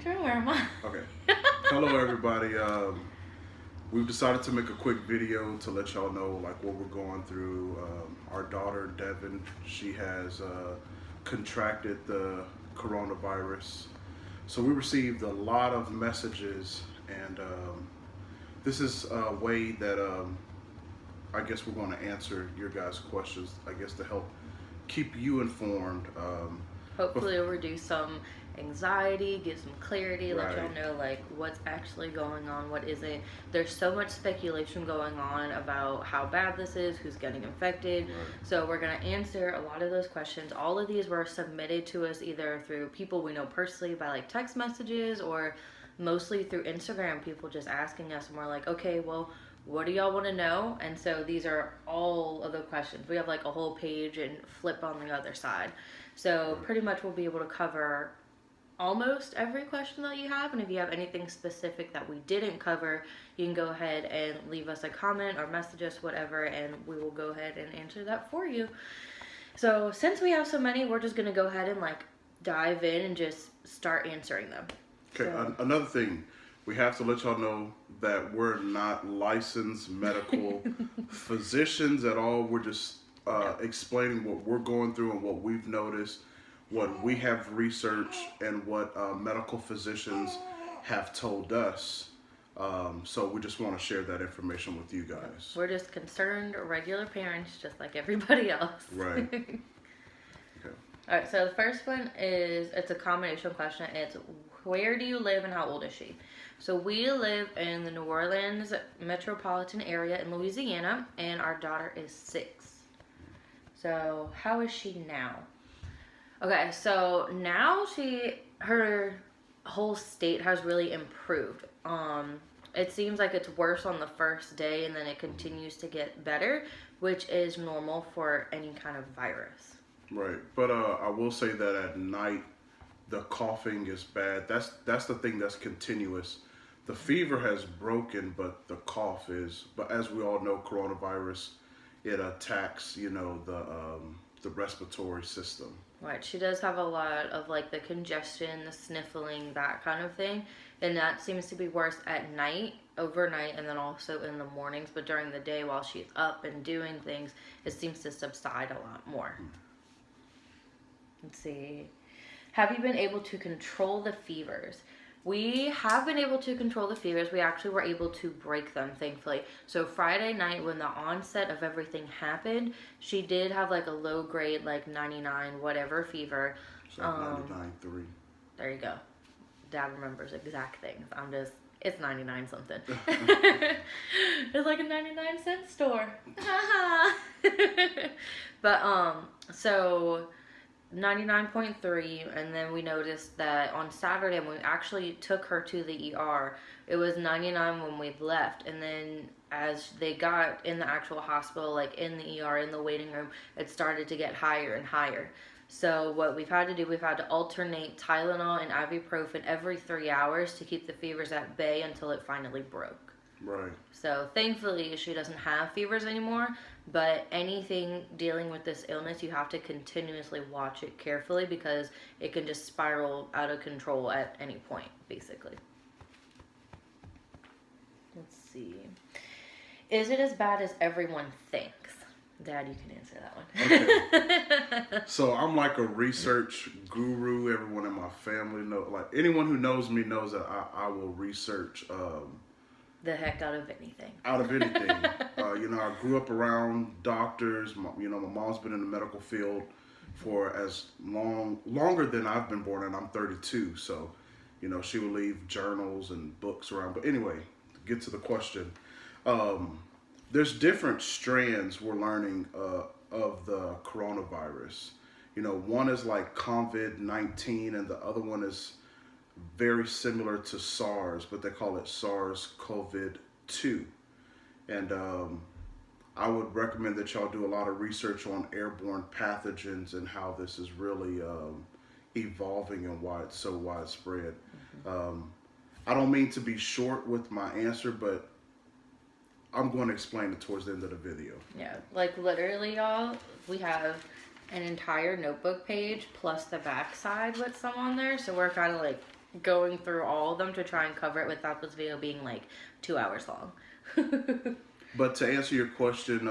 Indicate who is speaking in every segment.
Speaker 1: intro or am I?
Speaker 2: Okay. Hello, everybody. We've decided to make a quick video to let y'all know like what we're going through. Our daughter Devin, she has contracted the coronavirus. So we received a lot of messages, and this is a way that I guess we're going to answer your guys' questions. I guess to help keep you informed.
Speaker 1: Hopefully it'll reduce some anxiety, give some clarity, let y'all
Speaker 2: Right.
Speaker 1: know like what's actually going on, what isn't. There's so much speculation going on about how bad this is, who's getting infected.
Speaker 2: Right.
Speaker 1: So we're gonna answer a lot of those questions. All of these were submitted to us either through people we know personally by like text messages or mostly through Instagram, people just asking us and we're like, okay, well, what do y'all want to know? And so these are all of the questions. We have like a whole page and flip on the other side. So pretty much we'll be able to cover almost every question that you have. And if you have anything specific that we didn't cover, you can go ahead and leave us a comment or message us, whatever, and we will go ahead and answer that for you. So since we have so many, we're just going to go ahead and like dive in and just start answering them.
Speaker 2: Okay,
Speaker 1: So.
Speaker 2: another thing, we have to let y'all know that we're not licensed medical physicians at all. We're just explaining what we're going through and what we've noticed, what we have researched, and what medical physicians have told us. So we just want to share that information with you guys.
Speaker 1: We're just concerned regular parents, just like everybody else.
Speaker 2: Right. Okay.
Speaker 1: All right, so the first one is, it's a combination question. It's, where do you live and how old is she? So we live in the New Orleans metropolitan area in Louisiana, and our daughter is 6. So how is she now? Okay, so now her whole state has really improved. It seems like it's worse on the first day, and then it continues to get better, which is normal for any kind of virus.
Speaker 2: Right, but I will say that at night, the coughing is bad. That's the thing that's continuous. The fever has broken, but the cough is. But as we all know, coronavirus, it attacks the respiratory system.
Speaker 1: Right, she does have a lot of like the congestion, the sniffling, that kind of thing, and that seems to be worse at night, overnight, and then also in the mornings. But during the day, while she's up and doing things, it seems to subside a lot more. Let's see. Have you been able to control the fevers? We have been able to control the fevers. We actually were able to break them, thankfully. So Friday night, when the onset of everything happened, she did have like a low grade, like 99 whatever fever.
Speaker 2: It's like 99.3.
Speaker 1: There you go. Dad remembers exact things. It's 99 something. It's like a 99-cent store. But so 99.3, and then we noticed that on Saturday when we actually took her to the ER, it was 99 when we left, and then as they got in the actual hospital, like in the ER, in the waiting room, it started to get higher and higher. So what we've had to do, we've had to alternate Tylenol and ibuprofen every 3 hours to keep the fevers at bay until it finally broke.
Speaker 2: Right.
Speaker 1: So thankfully she doesn't have fevers anymore, but anything dealing with this illness, you have to continuously watch it carefully because it can just spiral out of control at any point, basically. Let's see. Is it as bad as everyone thinks? Dad, you can answer that one.
Speaker 2: Okay. So I'm like a research guru. Everyone in my family know, like anyone who knows me knows that I will research
Speaker 1: the heck out of anything.
Speaker 2: Out of anything. I grew up around doctors. My mom's been in the medical field for as longer than I've been born, and I'm 32. So, she would leave journals and books around. But anyway, to get to the question, there's different strands we're learning of the coronavirus. One is like COVID-19, and the other one is very similar to SARS, but they call it SARS-CoV-2. And I would recommend that y'all do a lot of research on airborne pathogens and how this is really evolving and why it's so widespread. I don't mean to be short with my answer, but I'm going to explain it towards the end of the video.
Speaker 1: Yeah, like literally, y'all, we have an entire notebook page plus the back side with some on there, so we're kind of like going through all of them to try and cover it without this video being like 2 hours long.
Speaker 2: But to answer your question,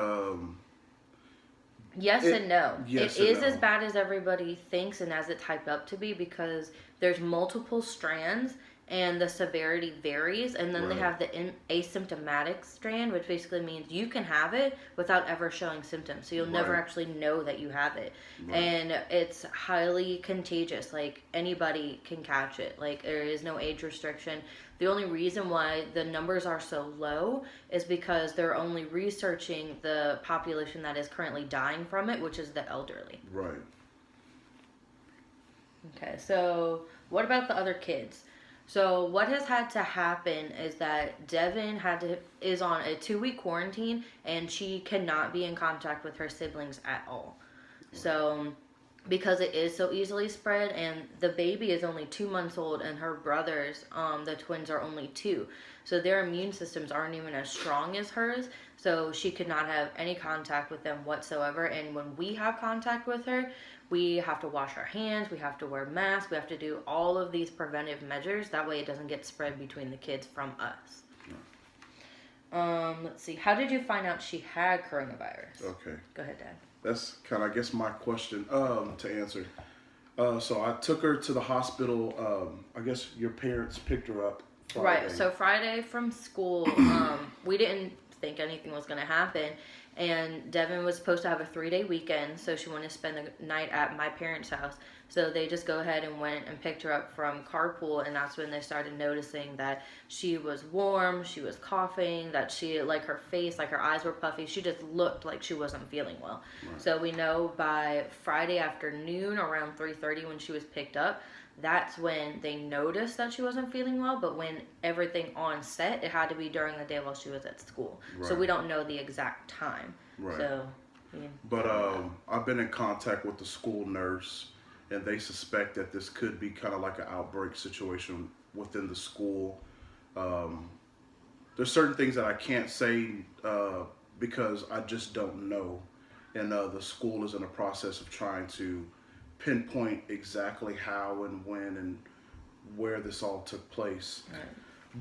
Speaker 1: yes and no.
Speaker 2: Yes
Speaker 1: It
Speaker 2: and
Speaker 1: is
Speaker 2: no.
Speaker 1: as bad as everybody thinks and as it's hyped up to be, because there's multiple strands and the severity varies, and then they
Speaker 2: Right.
Speaker 1: have the asymptomatic strand, which basically means you can have it without ever showing symptoms, so you'll never
Speaker 2: Right.
Speaker 1: actually know that you have it.
Speaker 2: Right.
Speaker 1: And it's highly contagious. Like, anybody can catch it. Like, there is no age restriction. The only reason why the numbers are so low is because they're only researching the population that is currently dying from it, which is the elderly.
Speaker 2: Right.
Speaker 1: Okay, so what about the other kids? So what has had to happen is that Devin is on a 2-week quarantine, and she cannot be in contact with her siblings at all. So because it is so easily spread, and the baby is only 2 months old, and her brothers, the twins, are only 2. So their immune systems aren't even as strong as hers. So she could not have any contact with them whatsoever. And when we have contact with her, we have to wash our hands, we have to wear masks, we have to do all of these preventive measures. That way it doesn't get spread between the kids from us. Let's see. How did you find out she had coronavirus?
Speaker 2: Okay.
Speaker 1: Go ahead, Dad.
Speaker 2: That's kind of, I guess, my question to answer. So I took her to the hospital. I guess your parents picked her up Friday.
Speaker 1: Right. So Friday from school, we didn't think anything was going to happen. And Devin was supposed to have a 3-day weekend, so she wanted to spend the night at my parents' house. So they just go ahead and went and picked her up from carpool, and that's when they started noticing that she was warm, she was coughing, that she, like, her face, like, her eyes were puffy. She just looked like she wasn't feeling well.
Speaker 2: Right.
Speaker 1: So we know by Friday afternoon, around 3:30 when she was picked up, that's when they noticed that she wasn't feeling well. But when everything on set, it had to be during the day while she was at school.
Speaker 2: Right.
Speaker 1: So we don't know the exact time.
Speaker 2: Right.
Speaker 1: So, yeah.
Speaker 2: But I've been in contact with the school nurse, and they suspect that this could be kind of like an outbreak situation within the school. There's certain things that I can't say because I just don't know. And the school is in the process of trying to pinpoint exactly how and when and where this all took place.
Speaker 1: Right.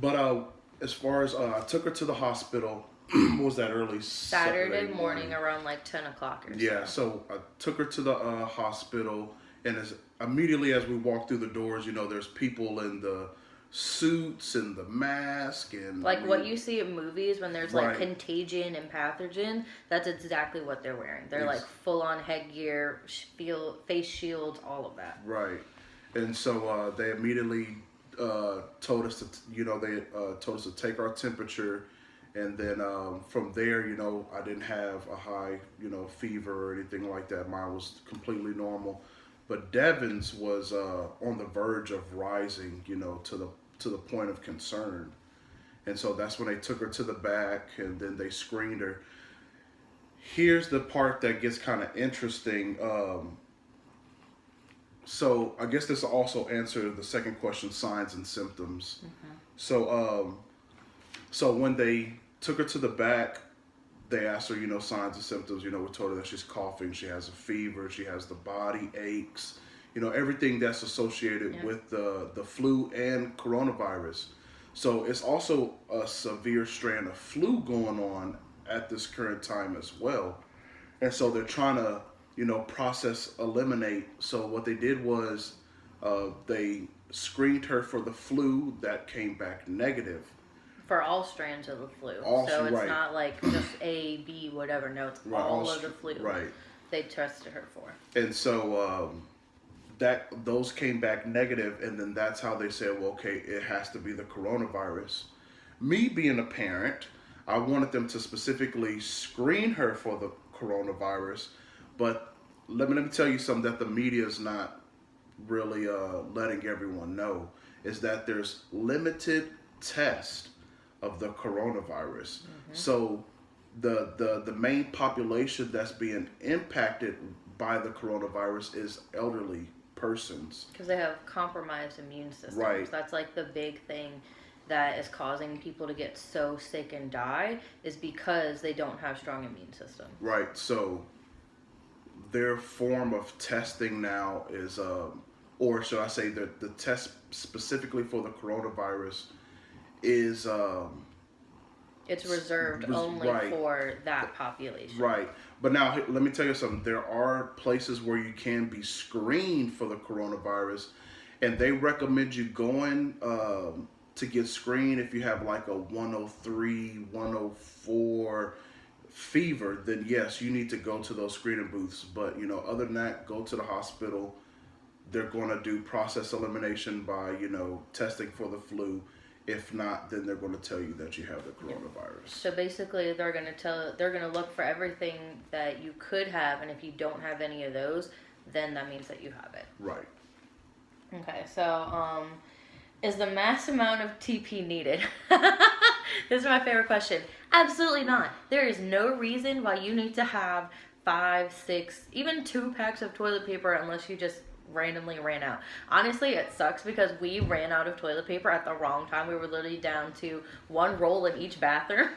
Speaker 2: But as far as I took her to the hospital, what was that, early
Speaker 1: Saturday morning around like 10 o'clock or so.
Speaker 2: Yeah, so I took her to the hospital, and immediately as we walked through the doors, there's people in the suits and the mask and
Speaker 1: like what you see in movies when there's like
Speaker 2: Right.
Speaker 1: contagion and pathogen. That's exactly what they're wearing. They're like full on headgear, face shields, all of that.
Speaker 2: Right. And so they immediately told us to take our temperature, and then from there, I didn't have a high fever or anything like that. Mine was completely normal. But Devin's was on the verge of rising, to the point of concern. And so that's when they took her to the back, and then they screened her. Here's the part that gets kind of interesting. So I guess this will also answer the second question, signs and symptoms. Mm-hmm. So when they took her to the back, they asked her, signs and symptoms. We told her that she's coughing, she has a fever, she has the body aches, everything that's associated with the flu and coronavirus. So it's also a severe strand of flu going on at this current time as well. And so they're trying to, eliminate. So what they did was they screened her for the flu that came back negative.
Speaker 1: For all strands of the flu.
Speaker 2: Also,
Speaker 1: so it's
Speaker 2: right.
Speaker 1: not like just A, B, whatever. No, it's
Speaker 2: Right,
Speaker 1: all of the flu.
Speaker 2: Right.
Speaker 1: They tested her for.
Speaker 2: And so those came back negative, and then that's how they said, well, okay, it has to be the coronavirus. Me being a parent, I wanted them to specifically screen her for the coronavirus, but let me tell you something that the media is not really letting everyone know, is that there's limited tests of the coronavirus. Mm-hmm. So the main population that's being impacted by the coronavirus is elderly persons.
Speaker 1: Because they have compromised immune systems.
Speaker 2: Right.
Speaker 1: That's like the big thing that is causing people to get so sick and die, is because they don't have strong immune systems.
Speaker 2: Right. So their form of testing now is or should I say the test specifically for the coronavirus is
Speaker 1: It's reserved only
Speaker 2: right,
Speaker 1: for that population.
Speaker 2: right. But now let me tell you something. There are places where you can be screened for the coronavirus, and they recommend you going to get screened if you have like a 103, 104 fever. Then yes, you need to go to those screening booths. But other than that, go to the hospital. They're going to do process elimination by testing for the flu. If not, then they're going to tell you that you have the coronavirus.
Speaker 1: So basically, they're going to look for everything that you could have, and if you don't have any of those, then that means that you have it.
Speaker 2: Right.
Speaker 1: Okay, so is the mass amount of TP needed? This is my favorite question. Absolutely not. There is no reason why you need to have 5, 6, even 2 packs of toilet paper unless you just randomly ran out. Honestly, it sucks because we ran out of toilet paper at the wrong time. We were literally down to 1 roll in each bathroom.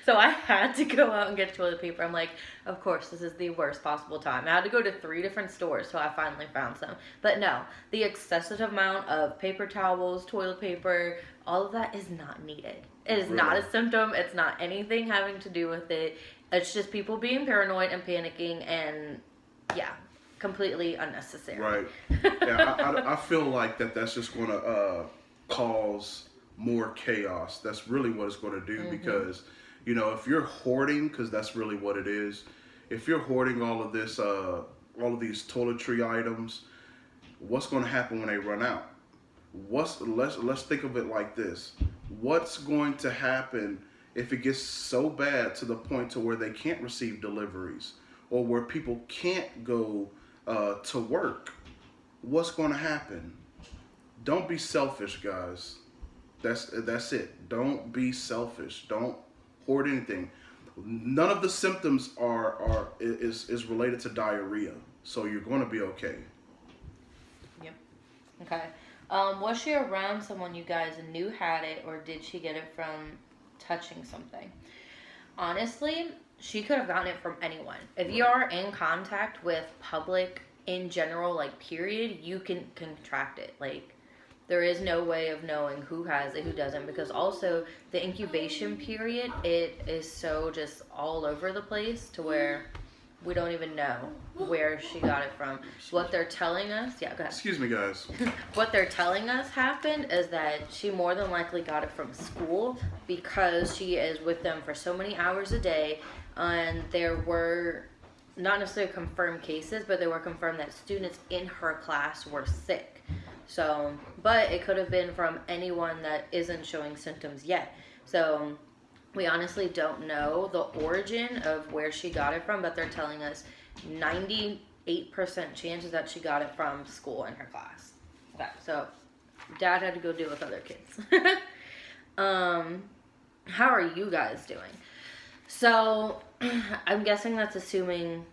Speaker 1: So I had to go out and get toilet paper. I'm like, of course, this is the worst possible time. I had to go to 3 different stores till I finally found some. But no, the excessive amount of paper towels, toilet paper, all of that is not needed. It is not a symptom. It's not anything having to do with it. It's just people being paranoid and panicking, and yeah, completely unnecessary.
Speaker 2: Right. Yeah, I feel like that's just going to cause more chaos. That's really what it's going to do because, if you're hoarding, because that's really what it is. If you're hoarding all of this, all of these toiletry items, what's going to happen when they run out? Let's think of it like this. What's going to happen if it gets so bad to the point to where they can't receive deliveries or where people can't go to work? What's going to happen? Don't be selfish, guys. That's it. Don't be selfish. Don't hoard anything. None of the symptoms is related to diarrhea, so you're going to be okay.
Speaker 1: Yep. Okay. Was she around someone you guys knew had it, or did she get it from touching something? Honestly, she could have gotten it from anyone. If you are in contact with public in general, like period, you can contract it. Like, there is no way of knowing who has it, who doesn't, because also the incubation period, it is so just all over the place to where we don't even know where she got it from. What they're telling us, yeah, go ahead.
Speaker 2: Excuse me, guys.
Speaker 1: What they're telling us happened is that she more than likely got it from school because she is with them for so many hours a day, and there were not necessarily confirmed cases, but they were confirmed that students in her class were sick. So, but it could have been from anyone that isn't showing symptoms yet. So we honestly don't know the origin of where she got it from, but they're telling us 98% chances that she got it from school in her class. Okay, so dad had to go deal with other kids. How are you guys doing? So I'm guessing that's assuming,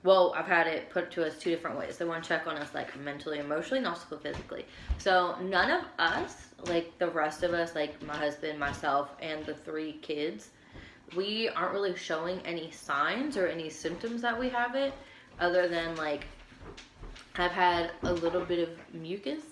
Speaker 1: well, I've had it put to us 2 different ways. They want to check on us like mentally, emotionally, and also physically. So none of us, like the rest of us, like my husband, myself, and the 3 kids, we aren't really showing any signs or any symptoms that we have it, other than like I've had a little bit of mucus,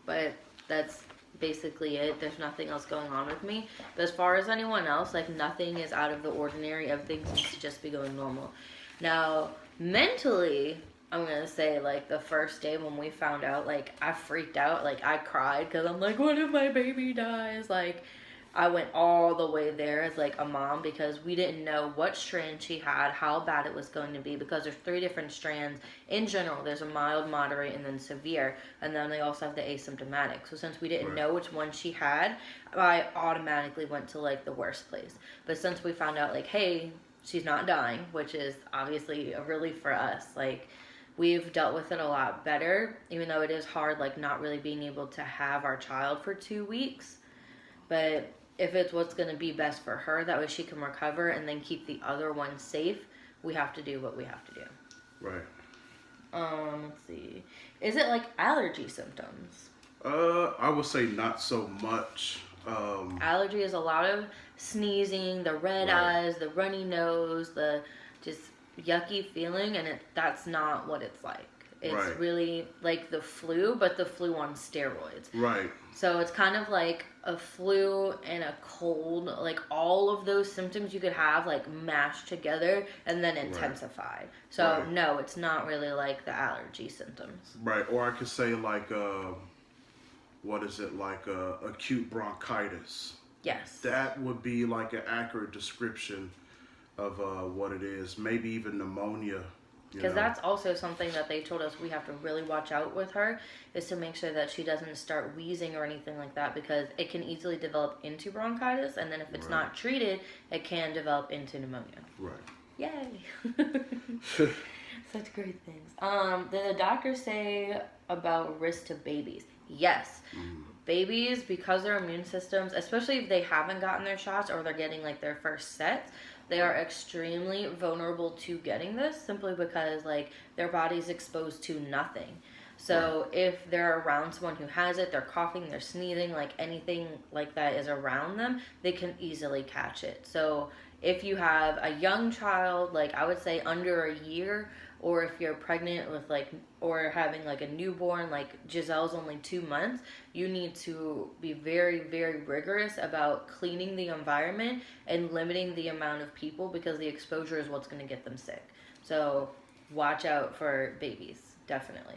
Speaker 1: but that's basically it. There's nothing else going on with me. But as far as anyone else, like nothing is out of the ordinary. Everything seems to just be going normal. Now, mentally, I'm gonna say, like, the first day when we found out, like, I freaked out. Like, I cried because I'm like, what if my baby dies? Like, I went all the way there as, like, a mom because we didn't know what strand she had, how bad it was going to be, because there's 3 different strands. In general, there's a mild, moderate, and then severe. And then they also have the asymptomatic. So since we didn't know which one she had, I automatically went to, like, the worst place. But since we found out, like, hey, she's not dying, which is obviously a relief for us. Like, we've dealt with it a lot better, even though it is hard, like, not really being able to have our child for 2 weeks. But if it's what's going to be best for her, that way she can recover and then keep the other one safe, we have to do what we have to do.
Speaker 2: Right.
Speaker 1: Let's see. Is it, like, allergy symptoms?
Speaker 2: I would say not so much.
Speaker 1: Allergy is a lot of sneezing, the red eyes, the runny nose, the just yucky feeling, and that's not what it's like. It's
Speaker 2: Right.
Speaker 1: really like the flu, but the flu on steroids.
Speaker 2: Right.
Speaker 1: So it's kind of like a flu and a cold, like all of those symptoms you could have like mashed together and then intensified. So
Speaker 2: Right.
Speaker 1: no, it's not really like the allergy symptoms.
Speaker 2: Right. Or I could say like what is it, like acute bronchitis.
Speaker 1: Yes.
Speaker 2: That would be like an accurate description of what it is. Maybe even pneumonia.
Speaker 1: Because that's also something that they told us we have to really watch out with her, is to make sure that she doesn't start wheezing or anything like that, because it can easily develop into bronchitis, and then if it's not treated, it can develop into pneumonia.
Speaker 2: Right.
Speaker 1: Yay! Such great things. Did the doctors say about risk to babies? Yes. Babies, because their immune systems, especially if they haven't gotten their shots or they're getting like their first sets, they are extremely vulnerable to getting this, simply because like their body's exposed to nothing. So if they're around someone who has it, they're coughing, they're sneezing, like anything like that is around them, they can easily catch it. So if you have a young child, like I would say under a year, or if you're pregnant with like, or having like a newborn, like Giselle's only 2 months, you need to be very, very rigorous about cleaning the environment and limiting the amount of people, because the exposure is what's going to get them sick. So watch out for babies, definitely.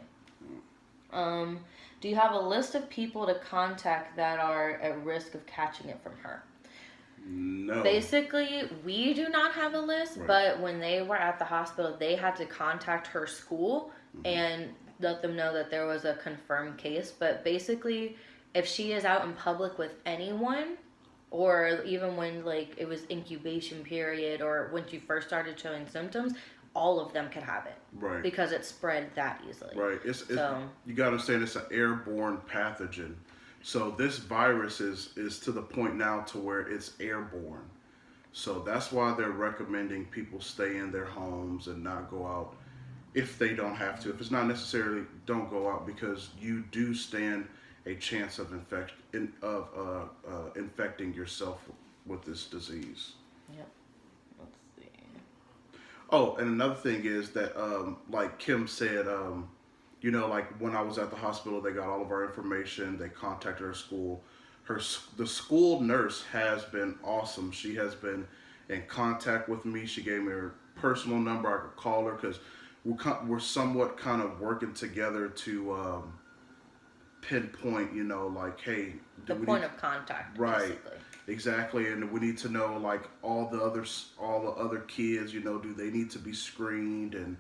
Speaker 1: Do you have a list of people to contact that are at risk of catching it from her?
Speaker 2: No.
Speaker 1: Basically, we do not have a list, but when they were at the hospital, they had to contact her school and let them know that there was a confirmed case. But basically, if she is out in public with anyone, or even when like it was incubation period, or when she first started showing symptoms, all of them could have it.
Speaker 2: Right.
Speaker 1: Because it spread that easily.
Speaker 2: Right. It's you got to understand it's an airborne pathogen. So this virus is to the point now to where it's airborne. So that's why they're recommending people stay in their homes and not go out if they don't have to. If it's not necessarily, don't go out, because you do stand a chance of infecting yourself with this disease.
Speaker 1: Yep. Let's see.
Speaker 2: Oh, and another thing is that, like Kim said, you know, like when I was at the hospital, they got all of our information. They contacted her school. The school nurse has been awesome. She has been in contact with me. She gave me her personal number. I could call her, because we're somewhat kind of working together to pinpoint, you know, like, hey,
Speaker 1: the point of contact,
Speaker 2: right?
Speaker 1: Basically.
Speaker 2: Exactly, and we need to know like all the other kids. You know, do they need to be screened? And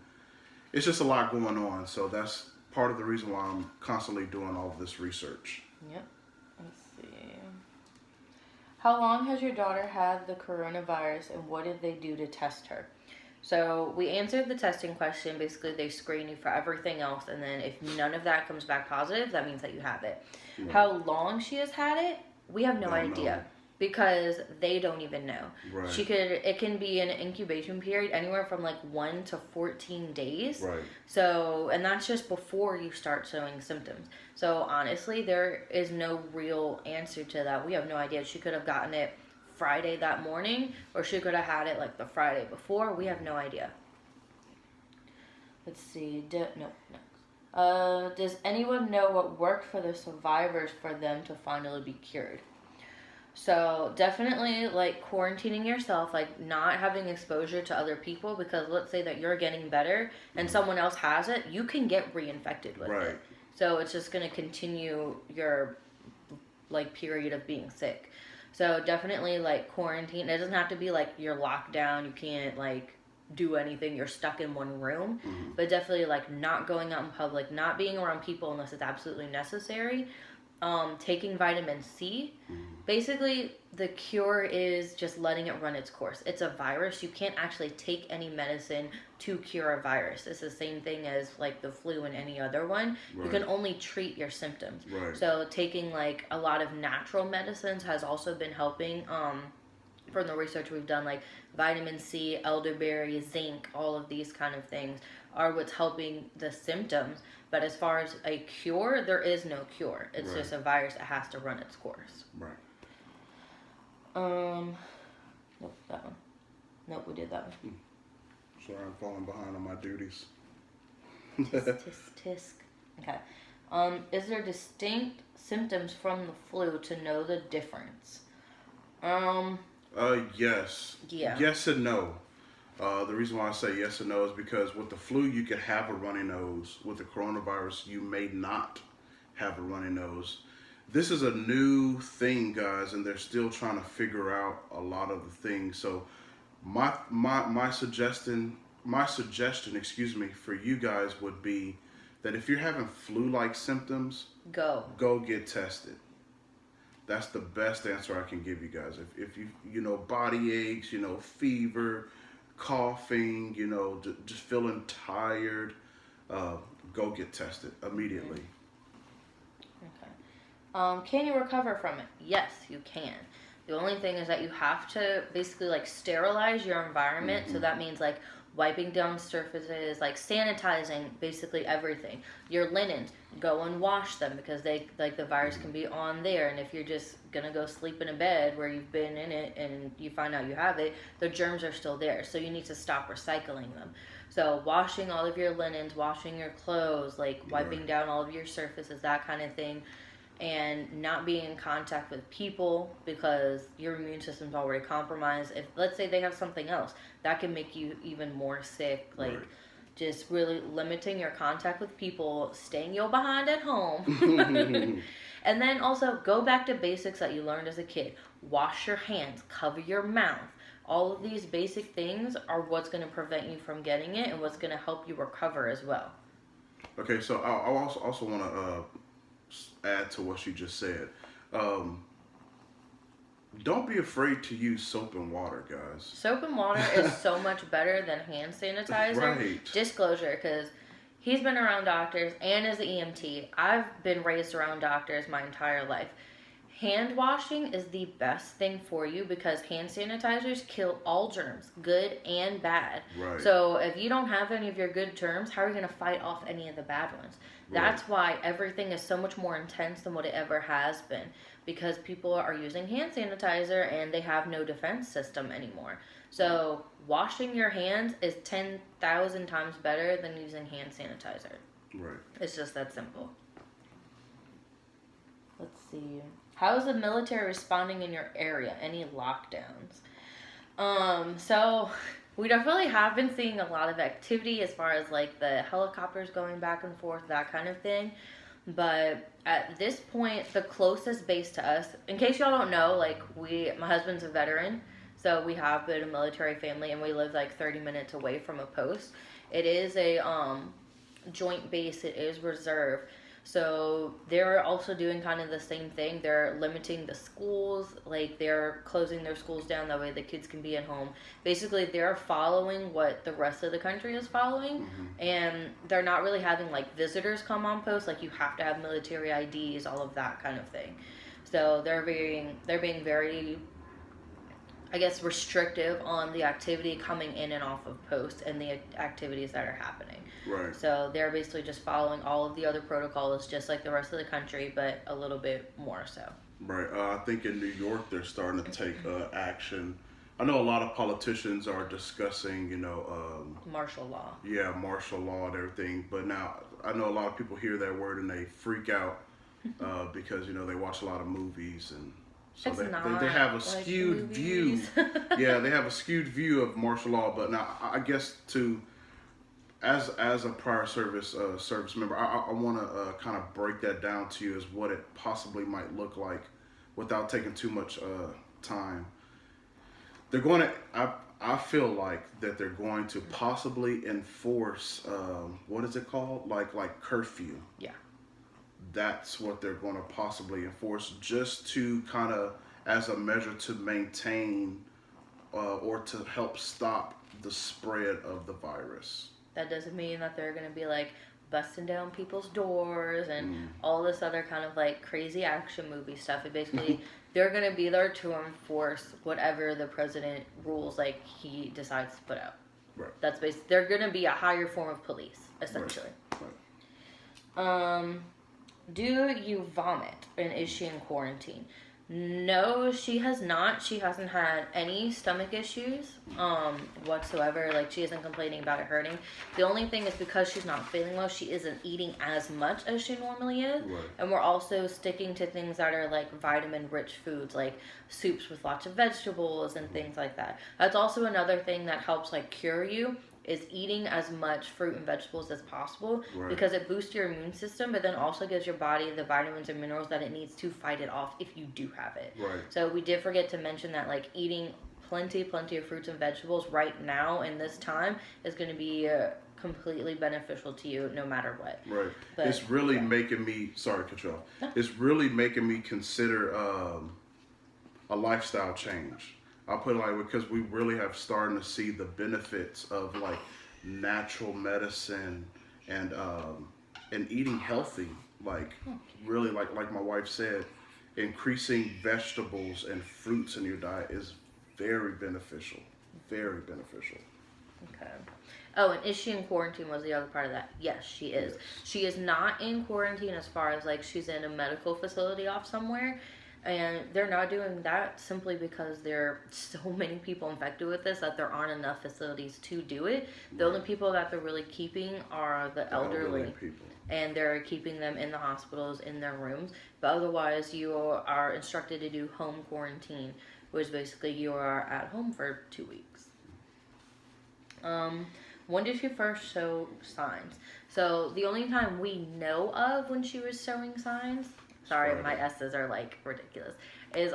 Speaker 2: it's just a lot going on. So that's part of the reason why I'm constantly doing all of this research.
Speaker 1: Yep. Let's see. How long has your daughter had the coronavirus, and what did they do to test her? So we answered the testing question. Basically, they screen you for everything else, and then if none of that comes back positive, that means that you have it. Right. How long she has had it, we have no idea. Know. Because they don't even know.
Speaker 2: Right.
Speaker 1: It can be an incubation period anywhere from like 1 to 14 days.
Speaker 2: Right.
Speaker 1: So, and that's just before you start showing symptoms. So honestly, there is no real answer to that. We have no idea. She could have gotten it Friday that morning, or she could have had it like the Friday before. We have no idea. Let's see. Next. Does anyone know what worked for the survivors for them to finally be cured? So definitely like quarantining yourself, like not having exposure to other people, because let's say that you're getting better and someone else has it, you can get reinfected with it. So it's just going to continue your like period of being sick. So definitely like quarantine. It doesn't have to be like you're locked down, you can't like do anything, you're stuck in one room, but definitely like not going out in public, not being around people unless it's absolutely necessary. Taking vitamin C. Basically, the cure is just letting it run its course. It's a virus. You can't actually take any medicine to cure a virus. It's the same thing as like the flu and any other one. Right. You can only treat your symptoms.
Speaker 2: Right.
Speaker 1: So taking like a lot of natural medicines has also been helping. From the research we've done, like vitamin C, elderberry, zinc, all of these kind of things are what's helping the symptoms. But as far as a cure, there is no cure. It's just a virus that has to run its course.
Speaker 2: Right.
Speaker 1: Nope, that one. Nope, we did that one.
Speaker 2: Sorry, I'm falling behind on my duties.
Speaker 1: Tisk. Okay. Is there distinct symptoms from the flu to know the difference? Um,
Speaker 2: Yes.
Speaker 1: yeah.
Speaker 2: Yes and no. The reason why I say yes and no is because with the flu, you could have a runny nose. With the coronavirus, you may not have a runny nose. This is a new thing, guys, and they're still trying to figure out a lot of the things. So, my suggestion, excuse me, for you guys would be that if you're having flu-like symptoms,
Speaker 1: Go.
Speaker 2: go get tested. That's the best answer I can give you guys. If you body aches, fever, coughing, just feeling tired, uh, go get tested immediately.
Speaker 1: Okay. Can you recover from it? Yes, you can. The only thing is that you have to basically like sterilize your environment. So that means like wiping down surfaces, like sanitizing basically everything. Your linens, go and wash them because they like the virus can be on there. And if you're just gonna go sleep in a bed where you've been in it and you find out you have it, the germs are still there. So you need to stop recycling them. So washing all of your linens, washing your clothes, like wiping down all of your surfaces, that kind of thing, and not being in contact with people because your immune system's already compromised. If let's say they have something else that can make you even more sick, like just really limiting your contact with people, staying your behind at home. And then also go back to basics that you learned as a kid. Wash your hands, cover your mouth. All of these basic things are what's going to prevent you from getting it and what's going to help you recover as well.
Speaker 2: Okay, so I also want to add to what you just said. Don't be afraid to use soap and water, guys.
Speaker 1: Soap and water is so much better than hand sanitizer.
Speaker 2: Right.
Speaker 1: Disclosure, because he's been around doctors and as an EMT. I've been raised around doctors my entire life. Hand washing is the best thing for you because hand sanitizers kill all germs, good and bad.
Speaker 2: Right.
Speaker 1: So if you don't have any of your good germs, how are you going to fight off any of the bad ones? That's why everything is so much more intense than what it ever has been, because people are using hand sanitizer and they have no defense system anymore. So washing your hands is 10,000 times better than using hand sanitizer.
Speaker 2: Right.
Speaker 1: It's just that simple. Let's see. How is the military responding in your area? Any lockdowns? So we definitely have been seeing a lot of activity as far as like the helicopters going back and forth, that kind of thing. But at this point, the closest base to us, in case y'all don't know, like my husband's a veteran, so we have been a military family and we live like 30 minutes away from a post. It is a joint base, it is reserve. So they're also doing kind of the same thing. They're limiting the schools, like they're closing their schools down, that way the kids can be at home. Basically, they're following what the rest of the country is following, and they're not really having like visitors come on post, like you have to have military IDs, all of that kind of thing. So they're being very, I guess, restrictive on the activity coming in and off of post and the activities that are happening.
Speaker 2: Right.
Speaker 1: So they're basically just following all of the other protocols, just like the rest of the country, but a little bit more so.
Speaker 2: Right. I think in New York they're starting to take action. I know a lot of politicians are discussing,
Speaker 1: Martial law.
Speaker 2: Yeah, martial law and everything. But now I know a lot of people hear that word and they freak out because they watch a lot of movies and. So they have a skewed view. Yeah, they have a skewed view of martial law. But now I guess as a prior service member, I want to kind of break that down to you as what it possibly might look like without taking too much time. They're going to. I feel like that they're going to possibly enforce what is it called? Like curfew.
Speaker 1: Yeah.
Speaker 2: That's what they're going to possibly enforce, just to kind of as a measure to maintain or to help stop the spread of the virus.
Speaker 1: That doesn't mean that they're going to be like busting down people's doors and all this other kind of like crazy action movie stuff. It basically, they're going to be there to enforce whatever the president rules, like he decides to put out.
Speaker 2: Right.
Speaker 1: That's basically, they're going to be a higher form of police, essentially.
Speaker 2: Right.
Speaker 1: Do you vomit, and is she in quarantine? No, she has not. She hasn't had any stomach issues whatsoever. Like, she isn't complaining about it hurting. The only thing is, because she's not feeling well, she isn't eating as much as she normally is.
Speaker 2: Right.
Speaker 1: And we're also sticking to things that are like vitamin rich foods, like soups with lots of vegetables and things like that. That's also another thing that helps like cure you, is eating as much fruit and vegetables as possible,
Speaker 2: Right.
Speaker 1: because it boosts your immune system, but then also gives your body the vitamins and minerals that it needs to fight it off if you do have it.
Speaker 2: Right.
Speaker 1: So we did forget to mention that, like, eating plenty of fruits and vegetables right now in this time is going to be completely beneficial to you no matter what.
Speaker 2: Right.
Speaker 1: But,
Speaker 2: it's really
Speaker 1: yeah.
Speaker 2: making me, sorry to cut you off.
Speaker 1: No.
Speaker 2: It's really making me consider a lifestyle change. I'll put it like, because we really have starting to see the benefits of like natural medicine and eating healthy. Like, really, like my wife said, increasing vegetables and fruits in your diet is very beneficial. Very beneficial.
Speaker 1: Okay. Oh, and is she in quarantine was the other part of that. Yes, she is.
Speaker 2: Yes.
Speaker 1: She is not in quarantine as far as like she's in a medical facility off somewhere. And they're not doing that simply because there are so many people infected with this that there aren't enough facilities to do it. The only people that they're really keeping are the elderly
Speaker 2: people.
Speaker 1: And they're keeping them in the hospitals in their rooms. But otherwise, you are instructed to do home quarantine, which basically you are at home for 2 weeks. When did she first show signs? So the only time we know of when she was showing signs, sorry,
Speaker 2: Friday.
Speaker 1: my S's are like ridiculous, is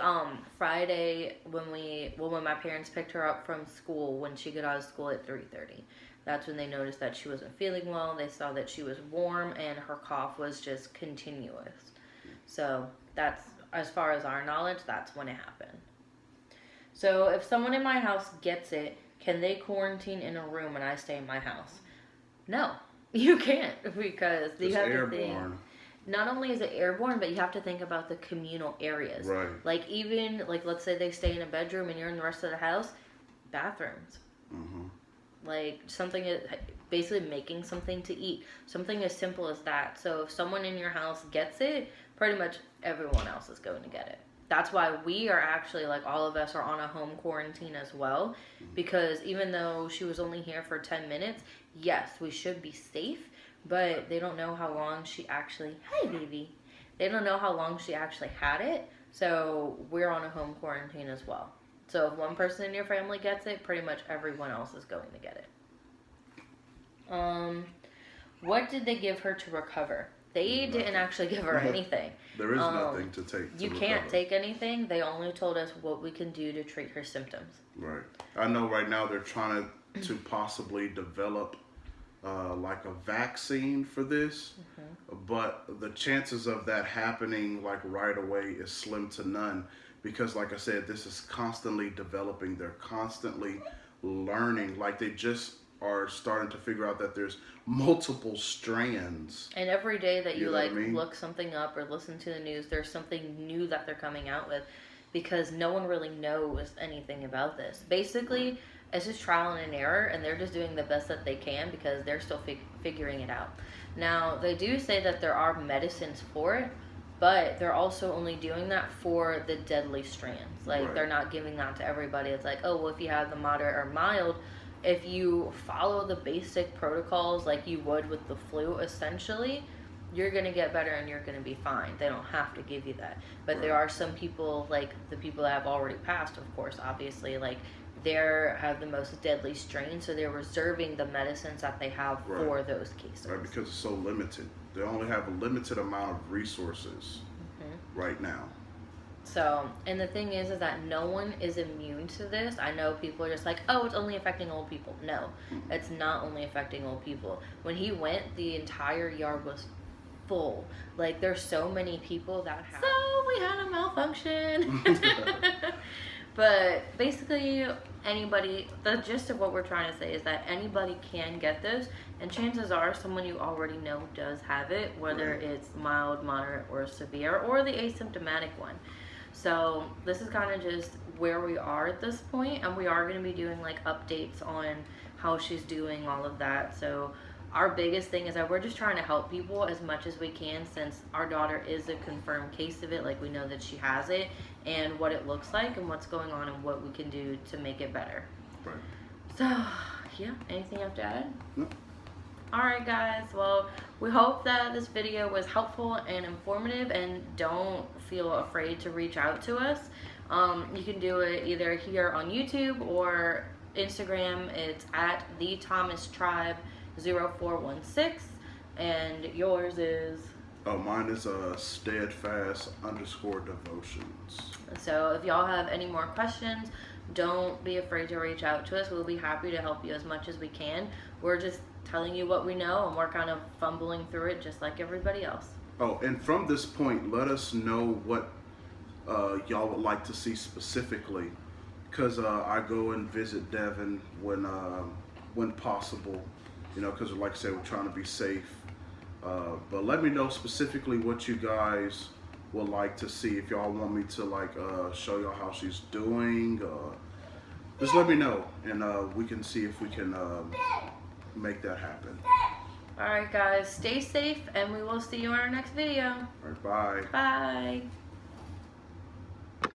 Speaker 1: Friday when my parents picked her up from school, when she got out of school at 3:30. That's when they noticed that she wasn't feeling well. They saw that she was warm and her cough was just continuous. So that's, as far as our knowledge, that's when it happened. So if someone in my house gets it, can they quarantine in a room and I stay in my house? No, you can't, because you
Speaker 2: It's
Speaker 1: have
Speaker 2: airborne.
Speaker 1: to think. Not only is it airborne, but you have to think about the communal areas.
Speaker 2: Right.
Speaker 1: Like, even, like, let's say they stay in a bedroom and you're in the rest of the house, bathrooms.
Speaker 2: Mm-hmm.
Speaker 1: Like, something is basically making something to eat. Something as simple as that. So if someone in your house gets it, pretty much everyone else is going to get it. That's why we are actually, like, all of us are on a home quarantine as well. Because even though she was only here for 10 minutes, yes, we should be safe. But they don't know how long she actually, hi baby, they don't know how long she actually had it. So we're on a home quarantine as well. So if one person in your family gets it, pretty much everyone else is going to get it. What did they give her to recover? They didn't actually give her anything.
Speaker 2: There is nothing to take.
Speaker 1: You can't take anything. They only told us what we can do to treat her symptoms.
Speaker 2: Right. I know right now they're trying to possibly develop like a vaccine for this, but the chances of that happening like right away is slim to none, because like I said, this is constantly developing. They're constantly learning. Like, they just are starting to figure out that there's multiple strands.
Speaker 1: And every day that you like
Speaker 2: what I mean?
Speaker 1: look something up or listen to the news, there's something new that they're coming out with, because no one really knows anything about this. Basically, it's just trial and error, and they're just doing the best that they can because they're still figuring it out. Now, they do say that there are medicines for it, but they're also only doing that for the deadly strands. Like,
Speaker 2: Right.
Speaker 1: they're not giving that to everybody. It's like, oh, well, if you have the moderate or mild, if you follow the basic protocols like you would with the flu, essentially, you're going to get better and you're going to be fine. They don't have to give you that. But
Speaker 2: Right.
Speaker 1: there are some people, like the people that have already passed, of course, obviously, like, they have the most deadly strain, so they're reserving the medicines that they have
Speaker 2: Right.
Speaker 1: for those cases.
Speaker 2: Right, because it's so limited. They only have a limited amount of resources right now.
Speaker 1: So, and the thing is that no one is immune to this. I know people are just like, oh, it's only affecting old people. No, it's not only affecting old people. When he went, the entire yard was full. Like, there's so many people that have. So, we had a malfunction. But basically, anybody, the gist of what we're trying to say is that anybody can get this, and chances are someone you already know does have it, whether
Speaker 2: Right.
Speaker 1: it's mild, moderate, or severe, or the asymptomatic one. So this is kind of just where we are at this point, and we are going to be doing like updates on how she's doing, all of that. So our biggest thing is that we're just trying to help people as much as we can, since our daughter is a confirmed case of it. Like, we know that she has it and what it looks like and what's going on and what we can do to make it better.
Speaker 2: Right.
Speaker 1: So, yeah, anything you have to add?
Speaker 2: No.
Speaker 1: Alright guys, well, we hope that this video was helpful and informative, and don't feel afraid to reach out to us. You can do it either here on YouTube or Instagram. It's at the Thomas Tribe 0416, and yours is?
Speaker 2: Oh, mine is steadfast _ devotions.
Speaker 1: So if y'all have any more questions, don't be afraid to reach out to us. We'll be happy to help you as much as we can. We're just telling you what we know, and we're kind of fumbling through it just like everybody else.
Speaker 2: Oh, and from this point, let us know what y'all would like to see specifically, because I go and visit Devin when possible, you know, because like I said, we're trying to be safe. But let me know specifically what you guys would like to see. If y'all want me to like show y'all how she's doing, just let me know, and we can see if we can make that happen.
Speaker 1: Alright guys, stay safe, and we will see you in our next video.
Speaker 2: All right, bye.
Speaker 1: Bye.